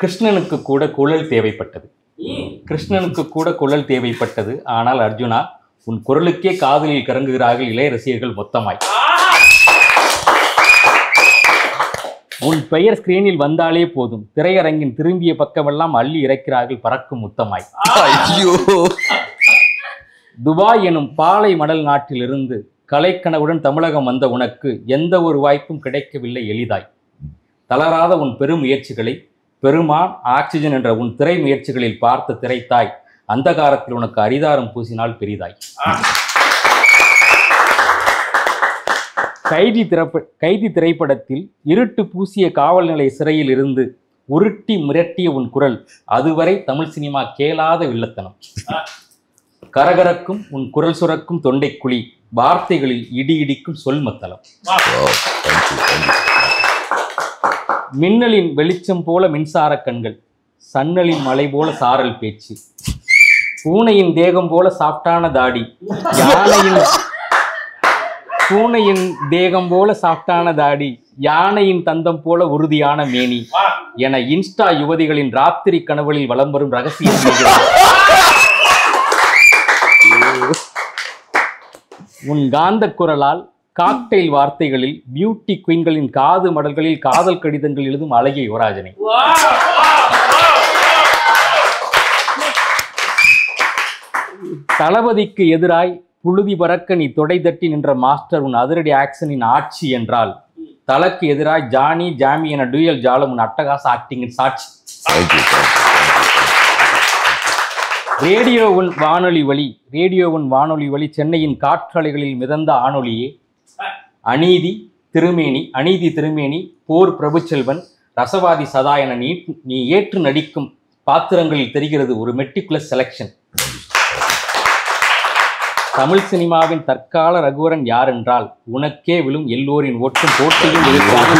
கிருஷ்ணனுக்கு கூட குழல் தேவைப்பட்டது. கிருஷ்ணனுக்கு கூட குழல் தேவைப்பட்டது. ஆனால் அர்ஜுனா, உன் குரலுக்கே காதலில் கறங்குகிறார்கள் இளைய ரசிகர்கள் மொத்தமாய். உன் பெயர் ஸ்கிரீனில் வந்தாலே போதும், திரையரங்கின் திரும்பிய பக்கமெல்லாம் அள்ளி இறக்கிறார்கள் பறக்கும் முத்தமாய். துபாய் எனும் பாலை மணல் நாட்டிலிருந்து கலைக்கனவுடன் தமிழகம் வந்த உனக்கு எந்த ஒரு வாய்ப்பும் கிடைக்கவில்லை எளிதாய். தளராத உன் பெரும் முயற்சிகளை பெருமான், ஆக்சிஜன் என்ற உன் திரை முயற்சிகளில் பார்த்த திரைத்தாய் அந்த காலத்தில் உனக்கு அரிதாரம் பூசினால் பெரிதாய். கைதி திரைப்படத்தில் இருட்டு பூசிய காவல் நிலைய சிறையில் இருந்து உருட்டி மிரட்டிய உன் குரல் அதுவரை தமிழ் சினிமா கேளாத வில்லத்தனம். கரகரக்கும் உன் குரல் சுரக்கும் தொண்டைக்குழி, வார்த்தைகளில் இடி இடிக்கும் சொல் மத்தளம். மின்னலின் வெளிச்சம் போல மின்சார கண்கள், சன்னலின் மலை போல சாரல் பேச்சு, பூனையின் தேகம் போல சாஃப்டான தாடி, பூனையின் தேகம் போல சாஃப்டான தாடி, யானையின் தந்தம் போல உறுதியான மேனி என இன்ஸ்டா யுவதிகளின் ராத்திரி கனவுகளில் வலம் வரும் ரகசியம். உன் காந்த குரலால் காக்டெயில் வார்த்தைகளில் பியூட்டி குயின்களின் காது மடல்களில் காதல் கடிதங்கள் எழுதும் அழகிய யுவராஜனை. தளபதிக்கு எதிராய் புழுதி பறக்க நீ தொடை தட்டி நின்ற மாஸ்டர் உன் அதிரடி ஆக்ஷனின் ஆட்சி என்றால், தலக்கு எதிராய் ஜானி ஜாமி என டூயல் ஜாலம் உன் அட்டகாச ஆக்டிங்கின் சாட்சி. ரேடியோ ஒன் வானொலி வழி சென்னையின் காற்றலைகளில் மிதந்த ஆணொலியே, அநீதி திருமேனி, போர் பிரபுச்செல்வன், ரசவாதி சதா என நீ ஏற்று நடிக்கும் பாத்திரங்களில் தெரிகிறது ஒரு மெட்டிகுலஸ் செலக்ஷன். தமிழ் சினிமாவின் தற்கால ரகுவரன் யார் என்றால் உனக்கே விழும் எல்லோரின் ஓட்டும் போட்டியும் இருக்காது.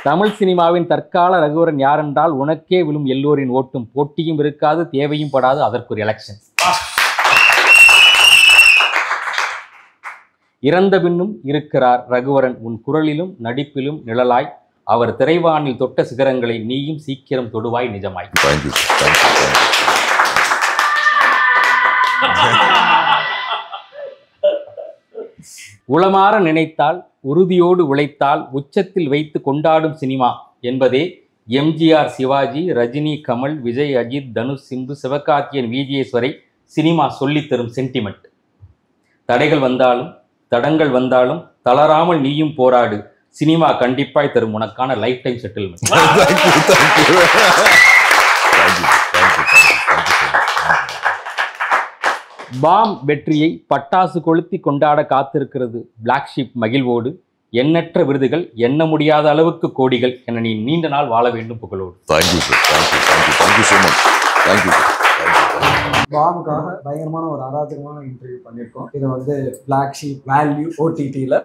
தமிழ் சினிமாவின் தற்கால ரகுவரன் யார் என்றால் உனக்கே விழும் எல்லோரின் ஓட்டும் போட்டியும் இருக்காது, தேவையும் படாது அதற்கு ஒரு எலெக்ஷன். இறந்த பின்னும் இருக்கிறார் ரகுவரன் உன் குரலிலும் நடிப்பிலும் நிழலாய், அவர் திரைவானில் தொட்ட சிகரங்களை நீயும் சீக்கிரம் தொடுவாய் நிஜமாய். உளமாற நினைத்தால், உறுதியோடு உழைத்தால் உச்சத்தில் வைத்து கொண்டாடும் சினிமா என்பதே எம்ஜிஆர், சிவாஜி, ரஜினி, கமல், விஜய், அஜித், தனுஷ், சிம்பு, சிவகார்த்தியன், விஜிஎஸ் வரை சினிமா சொல்லித்தரும் சென்டிமெண்ட். தடைகள் வந்தாலும் தடங்கள் வந்தாலும் தளராமல் நீயும் போராடு, சினிமா கண்டிப்பாய் தரும் உனக்கான லைஃப் டைம் செட்டில்மெண்ட். பாம் வெற்றியை பட்டாசு கொளுத்தி கொண்டாட காத்திருக்கிறது பிளாக் ஷீப் மகிழ்வோடு, எண்ணற்ற விருதுகள், எண்ண முடியாத அளவுக்கு கோடிகள் என நீ நீண்ட நாள் வாழ வேண்டும் புகழோடு. பாமுக்காக பயங்கரமான ஒரு அராஜகமான இன்டர்வியூ பண்ணியிருக்கோம். இதை பிளாக் ஷீப் வேல்யூ OTT-ல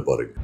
பாருங்க.